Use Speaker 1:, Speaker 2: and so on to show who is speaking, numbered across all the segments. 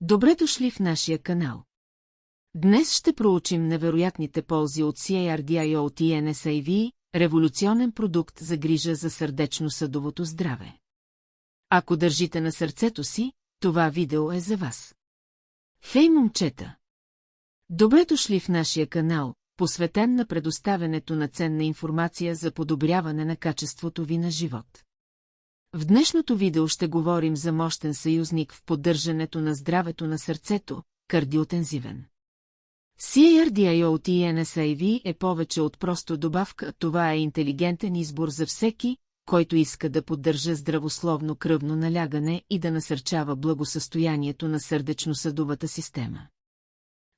Speaker 1: Добре дошли в нашия канал. Днес ще проучим невероятните ползи от CARDIOT NSAID, революционен продукт за грижа за сърдечно-съдовото здраве. Ако държите на сърцето си, това видео е за вас. Хей, момчета! Добре дошли в нашия канал, посветен на предоставянето на ценна информация за подобряване на качеството ви на живот. В днешното видео ще говорим за мощен съюзник в поддържането на здравето на сърцето – кардиотензивен. CARDIOT NSAID е повече от просто добавка, това е интелигентен избор за всеки, който иска да поддържа здравословно кръвно налягане и да насърчава благосъстоянието на сърдечно-съдовата система.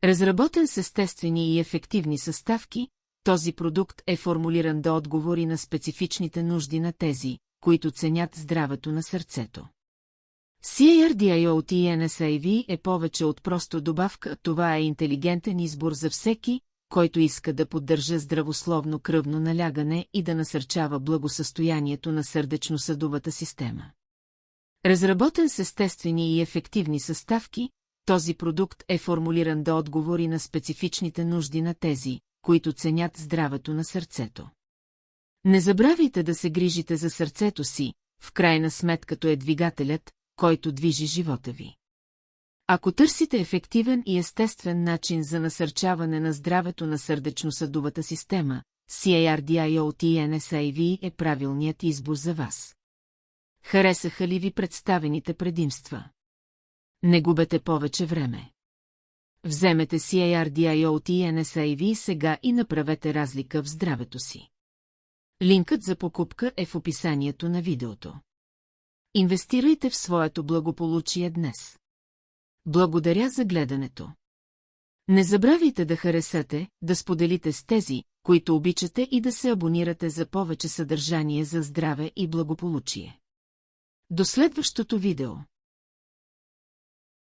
Speaker 1: Разработен с естествени и ефективни съставки, този продукт е формулиран да отговори на специфичните нужди на тези, които ценят здравето на сърцето. CARDIOT NSAID е повече от просто добавка, това е интелигентен избор за всеки, който иска да поддържа здравословно кръвно налягане и да насърчава благосъстоянието на сърдечно-съдовата система. Разработен с естествени и ефективни съставки, този продукт е формулиран да отговори на специфичните нужди на тези, които ценят здравето на сърцето. Не забравяйте да се грижите за сърцето си, в крайна сметка то е двигателят, който движи живота ви. Ако търсите ефективен и естествен начин за насърчаване на здравето на сърдечно-съдовата система, CARDIOT NSAID е правилният избор за вас. Харесаха ли ви представените предимства? Не губете повече време. Вземете CARDIOT NSAID сега и направете разлика в здравето си. Линкът за покупка е в описанието на видеото. Инвестирайте в своето благополучие днес. Благодаря за гледането. Не забравяйте да харесате, да споделите с тези, които обичате и да се абонирате за повече съдържание за здраве и благополучие. До следващото видео.